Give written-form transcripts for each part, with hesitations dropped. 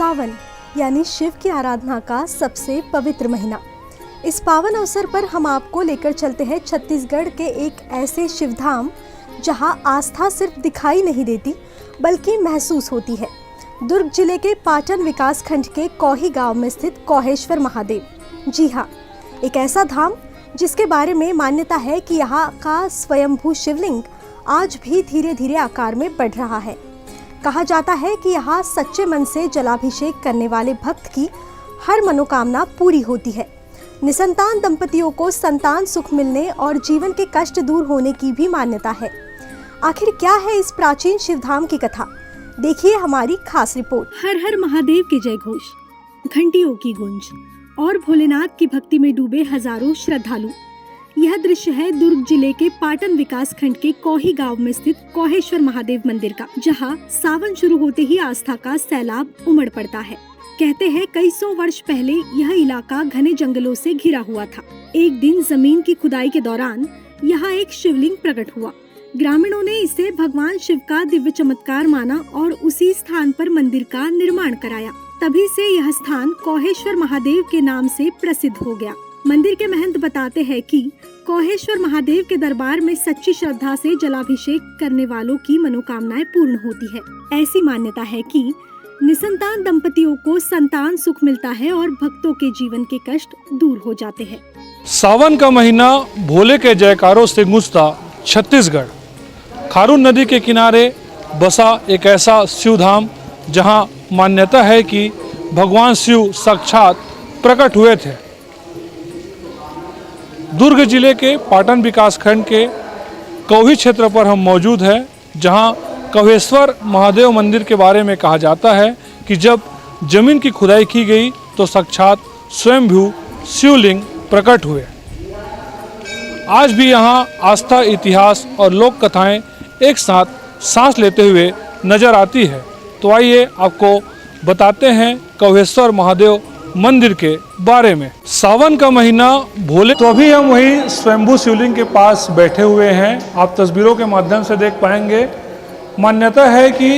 सावन यानी शिव की आराधना का सबसे पवित्र महीना। इस पावन अवसर पर हम आपको लेकर चलते हैं छत्तीसगढ़ के एक ऐसे शिवधाम जहां आस्था सिर्फ दिखाई नहीं देती बल्कि महसूस होती है। दुर्ग जिले के पाटन विकास खंड के कौही गांव में स्थित कौहेश्वर महादेव। जी हाँ, एक ऐसा धाम जिसके बारे में मान्यता है कि यहाँ का स्वयंभू शिवलिंग आज भी धीरे धीरे आकार में बढ़ रहा है। कहा जाता है कि यहाँ सच्चे मन से जलाभिषेक करने वाले भक्त की हर मनोकामना पूरी होती है। निसंतान दंपतियों को संतान सुख मिलने और जीवन के कष्ट दूर होने की भी मान्यता है। आखिर क्या है इस प्राचीन शिवधाम की कथा, देखिए हमारी खास रिपोर्ट। हर हर महादेव के जय घोष, घंटियों की गूंज और भोलेनाथ की भक्ति में डूबे हजारों श्रद्धालु। यह दृश्य है दुर्ग जिले के पाटन विकास खंड के कौही गांव में स्थित कौहेश्वर महादेव मंदिर का, जहां सावन शुरू होते ही आस्था का सैलाब उमड़ पड़ता है। कहते हैं कई सौ वर्ष पहले यह इलाका घने जंगलों से घिरा हुआ था। एक दिन जमीन की खुदाई के दौरान यहाँ एक शिवलिंग प्रकट हुआ। ग्रामीणों ने इसे भगवान शिव का दिव्य चमत्कार माना और उसी स्थान पर मंदिर का निर्माण कराया। तभी से यह स्थान कौहेश्वर महादेव के नाम से प्रसिद्ध हो गया। मंदिर के महंत बताते हैं कि कौहेश्वर महादेव के दरबार में सच्ची श्रद्धा से जलाभिषेक करने वालों की मनोकामनाएं पूर्ण होती है। ऐसी मान्यता है कि निसंतान दंपतियों को संतान सुख मिलता है और भक्तों के जीवन के कष्ट दूर हो जाते हैं। सावन का महीना भोले के जयकारों से गूंजता छत्तीसगढ़। खारून नदी के किनारे बसा एक ऐसा शिवधाम जहां मान्यता है कि भगवान शिव साक्षात प्रकट हुए थे। दुर्ग जिले के पाटन विकास खंड के कौही क्षेत्र पर हम मौजूद हैं, जहां कौहेश्वर महादेव मंदिर के बारे में कहा जाता है कि जब जमीन की खुदाई की गई तो साक्षात स्वयंभू शिवलिंग प्रकट हुए। आज भी यहां आस्था, इतिहास और लोक कथाएं एक साथ सांस लेते हुए नजर आती है। तो आइए आपको बताते हैं कौहेश्वर महादेव मंदिर के बारे में। सावन का महीना भोले, तो अभी हम वही स्वयंभू शिवलिंग के पास बैठे हुए हैं। आप तस्वीरों के माध्यम से देख पाएंगे। मान्यता है कि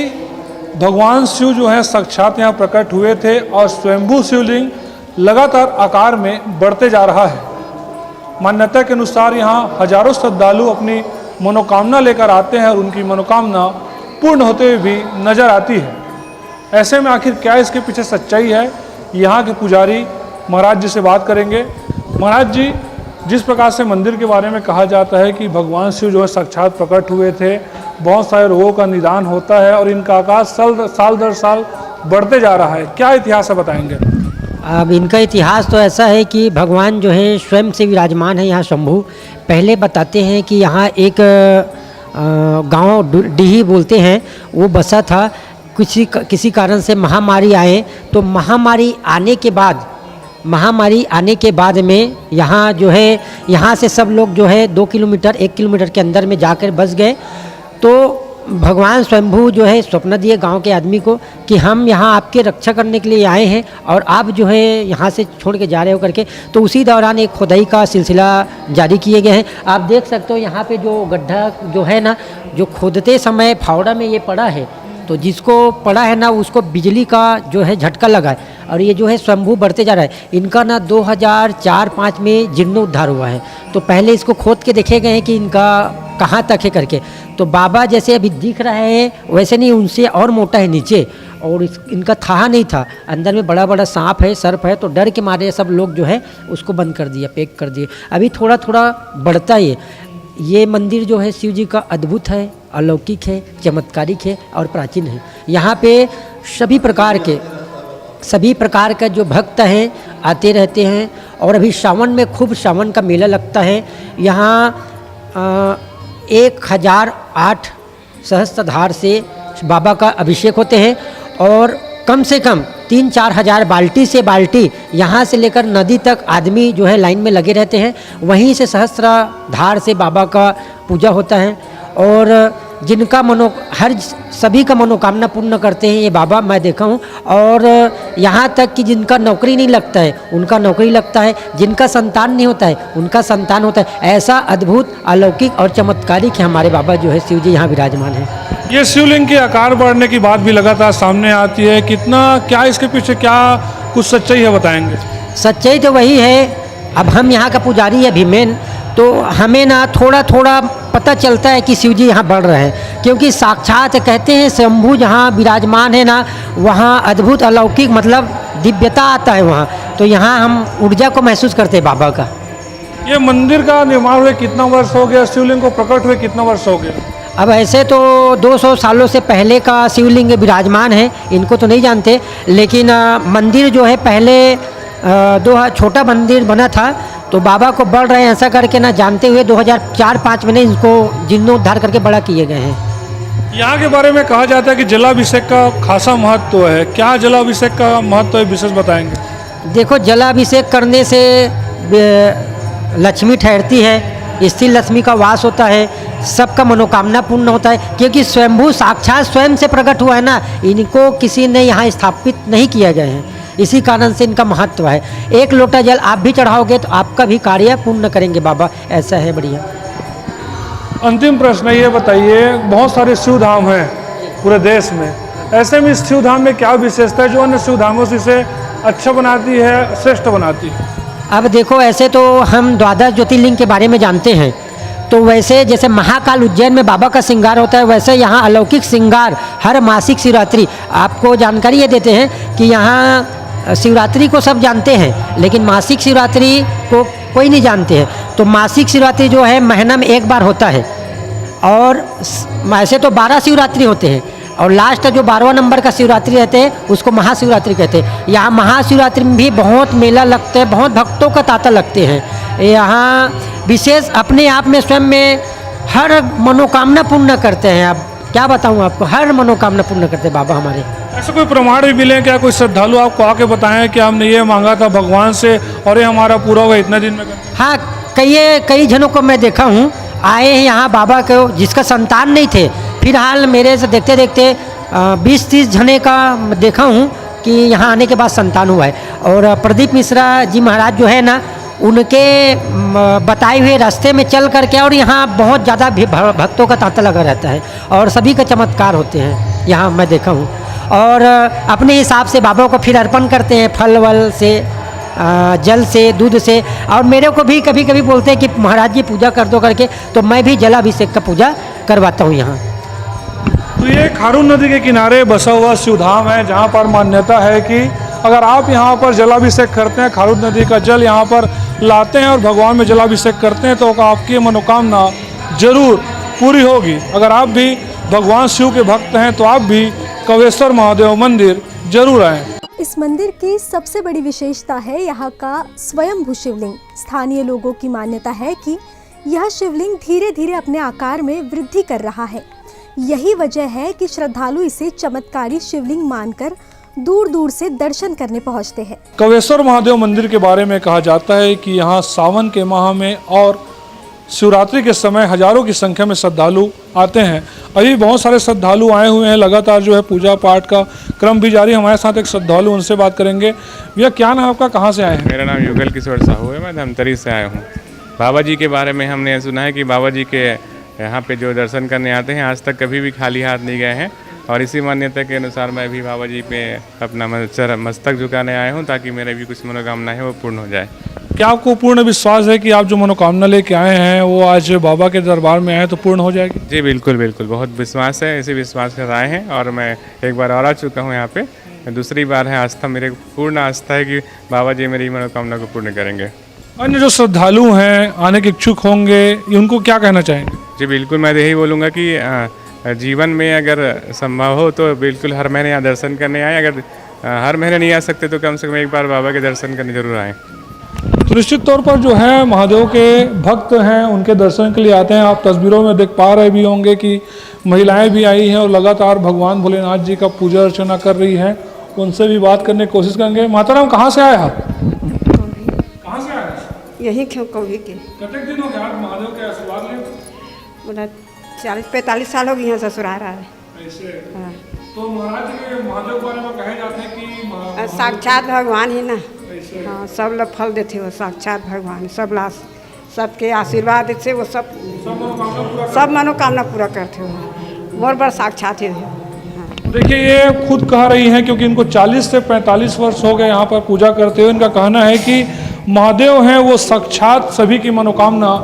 भगवान शिव जो है साक्षात यहाँ प्रकट हुए थे और स्वयंभू शिवलिंग लगातार आकार में बढ़ते जा रहा है। मान्यता के अनुसार यहाँ हजारों श्रद्धालु अपनी मनोकामना लेकर आते हैं और उनकी मनोकामना पूर्ण होते हुए भी नजर आती है। ऐसे में आखिर क्या इसके पीछे सच्चाई है, यहाँ के पुजारी महाराज जी से बात करेंगे। महाराज जी, जिस प्रकार से मंदिर के बारे में कहा जाता है कि भगवान शिव जो है साक्षात प्रकट हुए थे, बहुत सारे रोगों का निदान होता है और इनका आकार साल दर साल बढ़ते जा रहा है, क्या इतिहास है बताएंगे? अब इनका इतिहास तो ऐसा है कि भगवान जो है स्वयं से विराजमान है यहाँ शंभू। पहले बताते हैं कि यहाँ एक गांव डीही बोलते हैं, वो बसा था। किसी कारण से महामारी आए, तो महामारी आने के बाद में यहाँ जो है, यहाँ से सब लोग जो है 1 किलोमीटर के अंदर में जाकर बस गए। तो भगवान स्वयंभू जो है स्वप्न दिए गांव के आदमी को कि हम यहाँ आपके रक्षा करने के लिए आए हैं और आप जो है यहाँ से छोड़ के जा रहे हो करके। तो उसी दौरान एक खुदाई का सिलसिला जारी किए गए हैं। आप देख सकते हो यहाँ पे जो गड्ढा जो है ना, जो खोदते समय फावड़ा में ये पड़ा है, तो जिसको पड़ा है ना उसको बिजली का जो है झटका लगा है और ये जो है स्वयंभू बढ़ते जा रहा है। इनका ना 2004-05 में जीर्णोद्धार हुआ है। तो पहले इसको खोद के देखे गए हैं कि इनका कहाँ तक है करके। तो बाबा जैसे अभी दिख रहे हैं वैसे नहीं, उनसे और मोटा है नीचे, और इनका थाहा नहीं था। अंदर में बड़ा बड़ा सांप है, सर्प है, तो डर के मारे सब लोग जो है उसको बंद कर दिया, पैक कर दिए। अभी थोड़ा थोड़ा बढ़ता है। ये मंदिर जो है शिव जी का अद्भुत है, अलौकिक है, चमत्कारिक है और प्राचीन है। यहाँ पे सभी प्रकार का जो भक्त हैं आते रहते हैं। और अभी सावन में खूब सावन का मेला लगता है। यहाँ 1008 सहस्त्रधार से बाबा का अभिषेक होते हैं और कम से कम 3-4 हज़ार बाल्टी यहाँ से लेकर नदी तक आदमी जो है लाइन में लगे रहते हैं। वहीं से सहस्त्रधार से बाबा का पूजा होता है। और जिनका सभी का मनोकामना पूर्ण करते हैं ये बाबा, मैं देखा हूँ। और यहाँ तक कि जिनका नौकरी नहीं लगता है उनका नौकरी लगता है, जिनका संतान नहीं होता है उनका संतान होता है। ऐसा अद्भुत, अलौकिक और चमत्कारिक है हमारे बाबा जो है शिव जी यहाँ विराजमान है। ये शिवलिंग के आकार बढ़ने की बात भी लगातार सामने आती है, कितना क्या इसके पीछे क्या कुछ सच्चाई है, बताएंगे? सच्चाई तो वही है, अब हम यहाँ का पुजारी है भीमेन, तो हमें ना थोड़ा थोड़ा पता चलता है कि शिव जी यहाँ बढ़ रहे हैं, क्योंकि साक्षात कहते हैं शंभू जहाँ विराजमान है ना, वहाँ अद्भुत अलौकिक मतलब दिव्यता आता है वहाँ। तो यहाँ हम ऊर्जा को महसूस करते हैं बाबा का। ये मंदिर का निर्माण हुए कितना वर्ष हो गया, शिवलिंग को प्रकट हुए कितना वर्ष हो गया? अब ऐसे तो 200 सालों से पहले का शिवलिंग विराजमान है, इनको तो नहीं जानते, लेकिन मंदिर जो है पहले छोटा मंदिर बना था, तो बाबा को बढ़ रहे हैं ऐसा करके ना जानते हुए 2004-5 में इनको जीर्णोद्धार करके बड़ा किए गए हैं। यहाँ के बारे में कहा जाता है कि जलाभिषेक का खासा महत्व है, क्या जलाभिषेक का महत्व है, विशेष बताएंगे? देखो, जलाभिषेक करने से लक्ष्मी ठहरती है, स्थिर लक्ष्मी का वास होता है, सबका मनोकामना पूर्ण होता है, क्योंकि स्वयंभू साक्षात स्वयं से प्रकट हुआ है ना, इनको किसी ने यहाँ स्थापित नहीं किया गया है, इसी कारण से इनका महत्व है। एक लोटा जल आप भी चढ़ाओगे तो आपका भी कार्य पूर्ण करेंगे बाबा, ऐसा है। बढ़िया। अंतिम प्रश्न ये बताइए, बहुत सारे शिव धाम हैं पूरे देश में, ऐसे में इस शिव धाम में क्या विशेषता है जो अन्य शिव धामों से इसे अच्छा बनाती है, श्रेष्ठ बनाती है? अब देखो, ऐसे तो हम द्वादश ज्योतिर्लिंग के बारे में जानते हैं, तो वैसे जैसे महाकाल उज्जैन में बाबा का श्रृंगार होता है, वैसे यहाँ अलौकिक श्रृंगार हर मासिक शिवरात्रि। आपको जानकारी ये देते हैं कि यहाँ शिवरात्रि को सब जानते हैं, लेकिन मासिक शिवरात्रि को कोई नहीं जानते हैं। तो मासिक शिवरात्रि जो है महीना में एक बार होता है, और ऐसे तो 12 शिवरात्रि होते हैं, और लास्ट जो 12वां नंबर का शिवरात्रि रहते हैं उसको महाशिवरात्रि कहते हैं। यहाँ महाशिवरात्रि में भी बहुत मेला लगते हैं, बहुत भक्तों का तांता लगते हैं। यहाँ विशेष अपने आप में स्वयं में हर मनोकामना पूर्ण करते हैं। अब क्या बताऊँ आपको, हर मनोकामना पूर्ण करते हैं बाबा हमारे। ऐसे कोई प्रमाण भी मिले क्या, कोई श्रद्धालु आपको आके बताएं कि हमने ये मांगा था भगवान से और ये हमारा पूरा होगा इतने दिन में? हाँ, कई जनों को मैं देखा हूँ आए हैं यहाँ बाबा को, जिसका संतान नहीं थे, फिलहाल मेरे से देखते देखते 20-30 जने का देखा हूँ कि यहाँ आने के बाद संतान हुआ है। और प्रदीप मिश्रा जी महाराज जो है ना, उनके बताए हुए रास्ते में चल करके, और यहाँ बहुत ज़्यादा भक्तों का तांता लगा रहता है और सभी का चमत्कार होते हैं यहाँ मैं देखा हूँ। और अपने हिसाब से बाबा को फिर अर्पण करते हैं, फल वल से, जल से, दूध से। और मेरे को भी कभी कभी बोलते हैं कि महाराज जी पूजा कर दो करके, तो मैं भी जलाभिषेक का पूजा करवाता हूँ यहाँ। तो ये खारून नदी के किनारे बसा हुआ शिवधाम है, जहाँ पर मान्यता है कि अगर आप यहाँ पर जलाभिषेक करते हैं, खारून नदी का जल यहाँ पर लाते हैं और भगवान में जलाभिषेक करते हैं, तो आपकी मनोकामना जरूर पूरी होगी। अगर आप भी भगवान शिव के भक्त हैं तो आप भी कवेश्वर महादेव मंदिर जरूर आएँ। इस मंदिर की सबसे बड़ी विशेषता है यहाँ का स्वयंभू शिवलिंग। स्थानीय लोगों की मान्यता है कि यह शिवलिंग धीरे धीरे अपने आकार में वृद्धि कर रहा है। यही वजह है कि श्रद्धालु इसे चमत्कारी शिवलिंग मानकर दूर दूर से दर्शन करने पहुँचते हैं। कवेश्वर महादेव मंदिर के बारे में कहा जाता है कि यहाँ सावन के माह में और शिवरात्रि के समय हजारों की संख्या में श्रद्धालु आते हैं। अभी बहुत सारे श्रद्धालु आए हुए हैं, लगातार जो है पूजा पाठ का क्रम भी जारी। हमारे साथ एक श्रद्धालु, उनसे बात करेंगे। भैया क्या नाम आपका, कहाँ से आए हैं? मेरा नाम युगल किशोर साहू है, मैं धमतरी से आया हूँ। बाबा जी के बारे में हमने सुना है कि बाबा जी के यहाँ पे जो दर्शन करने आते हैं आज तक कभी भी खाली हाथ नहीं गए हैं, और इसी मान्यता के अनुसार मैं भी बाबा जी पे अपना मस्तक झुकाने आया हूँ, ताकि मेरे भी कुछ मनोकामना है वो पूर्ण हो जाए। क्या आपको पूर्ण विश्वास है कि आप जो मनोकामना लेके आए हैं वो आज बाबा के दरबार में आए तो पूर्ण हो जाएगी? जी बिल्कुल बिल्कुल, बहुत विश्वास है, इसी विश्वास के आए हैं। और मैं एक बार और आ चुका हूँ यहाँ पे, दूसरी बार है आस्था, मेरे पूर्ण आस्था है कि बाबा जी मेरी मनोकामना को पूर्ण करेंगे। अन्य जो श्रद्धालु हैं, आने के इच्छुक होंगे, उनको क्या कहना चाहेंगे? जी बिल्कुल, मैं यही बोलूँगा कि जीवन में अगर संभव हो तो बिल्कुल हर महीने यहाँ दर्शन करने आए। अगर हर महीने नहीं आ सकते तो कम से कम एक बार बाबा के दर्शन करने जरूर आएँ। तो निश्चित तौर पर जो है महादेव के भक्त हैं उनके दर्शन के लिए आते हैं। आप तस्वीरों में देख पा रहे भी होंगे कि महिलाएं भी आई हैं और लगातार भगवान भोलेनाथ जी का पूजा अर्चना कर रही हैं। उनसे भी बात करने की कोशिश करेंगे। माता राम, कहाँ से आए आप? कहाँ से आए? यही क्यों कभी के कितने दिन हो गए आप महादेव के आशीर्वाद ले? बोला 40-45 साल हो गए यहाँ ससुराल रहा है। ऐसे हाँ। तो महाराज के महादेव के बारे में कहे जाते हैं कि साक्षात भगवान ही ना। ऐसे हाँ, सब लोग फल देते हो, साक्षात भगवान सब लाश सबके आशीर्वाद से वो सब मनोकामना पूरा करते हो। मोर बड़ साक्षात ही है। देखिए ये खुद कह रही हैं क्योंकि इनको 40 से 45 वर्ष हो गए यहाँ पर पूजा करते हुए। इनका कहना है कि महादेव हैं वो साक्षात सभी की मनोकामना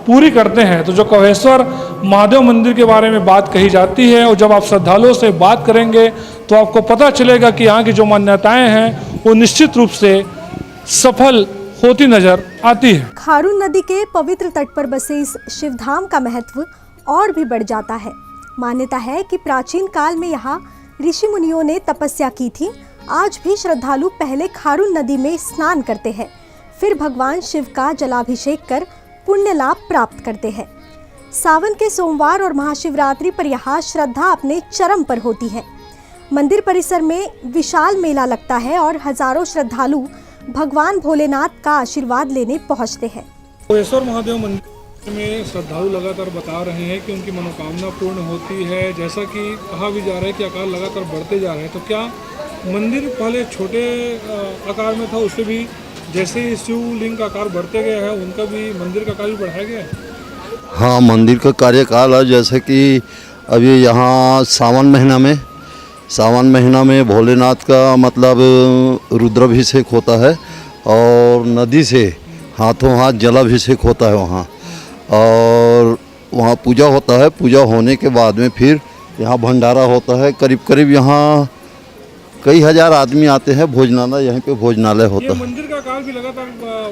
पूरी करते हैं। तो जो कवेश्वर महादेव मंदिर के बारे में बात कही जाती है और जब आप श्रद्धालुओं से बात करेंगे तो आपको पता चलेगा कि यहाँ की जो मान्यताएं हैं वो निश्चित रूप से सफल होती नजर आती है। खारून नदी के पवित्र तट पर बसे इस शिवधाम का महत्व और भी बढ़ जाता है। मान्यता है कि प्राचीन काल में यहाँ ऋषि मुनियों ने तपस्या की थी। आज भी श्रद्धालु पहले खारून नदी में स्नान करते हैं, फिर भगवान शिव का जलाभिषेक कर पुण्य लाभ प्राप्त करते हैं। सावन के सोमवार और महाशिवरात्रि पर यहाँ श्रद्धा अपने चरम पर होती है। मंदिर परिसर में विशाल मेला लगता है और हजारों श्रद्धालु भगवान भोलेनाथ का आशीर्वाद लेने पहुँचते हैं। कवेश्वर महादेव मंदिर में श्रद्धालु लगातार बता रहे हैं कि उनकी मनोकामना पूर्ण होती है। जैसा कि कहा भी जा रहा है कि आकार लगातार बढ़ते जा रहे हैं, तो क्या मंदिर पहले छोटे आकार में था, उससे भी जैसे ही शिवलिंग का आकार बढ़ते गया है उनका भी मंदिर का कार्य बढ़ाया गया है? हाँ, मंदिर का कार्यकाल है। जैसे कि अभी यहाँ सावन महीना में भोलेनाथ का मतलब रुद्राभिषेक होता है और नदी से हाथों हाथ जलाभिषेक होता है वहाँ, और वहाँ पूजा होता है। पूजा होने के बाद में फिर यहाँ भंडारा होता है। करीब करीब यहाँ कई हजार आदमी आते हैं। भोजनालय, यहीं पे भोजनालय होता ये है। मंदिर का आकार भी लगातार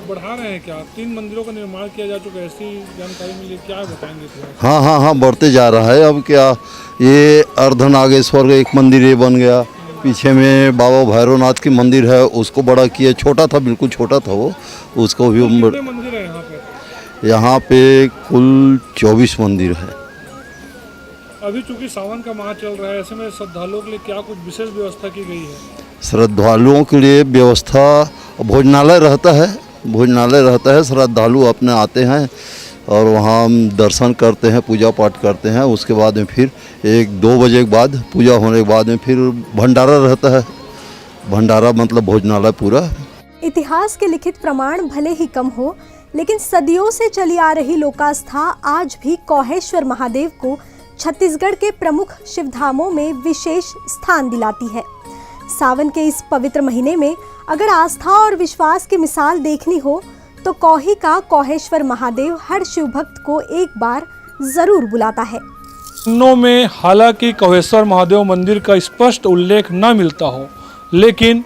बढ़ा रहे हैं क्या? 3 मंदिरों का निर्माण किया जा चुका है, ऐसी जानकारी मिली, क्या बताएंगे थोड़ा? हाँ, बढ़ते जा रहा है। अब क्या ये अर्धनागेश्वर एक मंदिर ये बन गया, पीछे में बाबा भैरवनाथ की मंदिर है, उसको बड़ा किया। छोटा था, बिल्कुल छोटा था वो, उसको भी कितने मंदिर है यहाँ पे? यहाँ पे कुल 24 मंदिर है। अभी चूंकि सावन का माह चल रहा है, ऐसे में श्रद्धालुओं के लिए क्या कुछ विशेष व्यवस्था की गई है? श्रद्धालुओं के लिए व्यवस्था भोजनालय रहता है। श्रद्धालु अपने आते हैं और वहाँ दर्शन करते हैं, पूजा पाठ करते हैं। उसके बाद में फिर 1-2 बजे के बाद पूजा होने के बाद में फिर भंडारा रहता है। भंडारा मतलब भोजनालय पूरा। इतिहास के लिखित प्रमाण भले ही कम हो, लेकिन सदियों से चली आ रही लोकास्था आज भी कौहेश्वर महादेव को छत्तीसगढ़ के प्रमुख शिवधामों में विशेष स्थान दिलाती है। सावन के इस पवित्र महीने में अगर आस्था और विश्वास की मिसाल देखनी हो तो कौही का कौहेश्वर महादेव हर शिव भक्त को एक बार जरूर बुलाता है। में हालांकि कौहेश्वर महादेव मंदिर का स्पष्ट उल्लेख न मिलता हो, लेकिन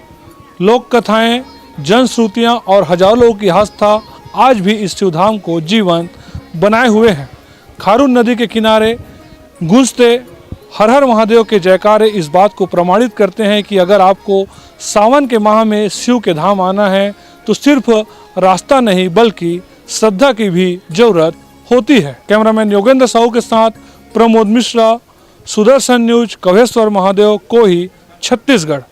लोक कथाएं, जनश्रुतियां और हजारों लोगों की आस्था आज भी इस शिवधाम को जीवंत बनाए हुए हैं। खारून नदी के किनारे गूंजते हर हर महादेव के जयकारे इस बात को प्रमाणित करते हैं कि अगर आपको सावन के माह में शिव के धाम आना है तो सिर्फ रास्ता नहीं बल्कि श्रद्धा की भी जरूरत होती है। कैमरामैन योगेंद्र साहू के साथ प्रमोद मिश्रा, सुदर्शन न्यूज, कौहेश्वर महादेव, कोही, छत्तीसगढ़।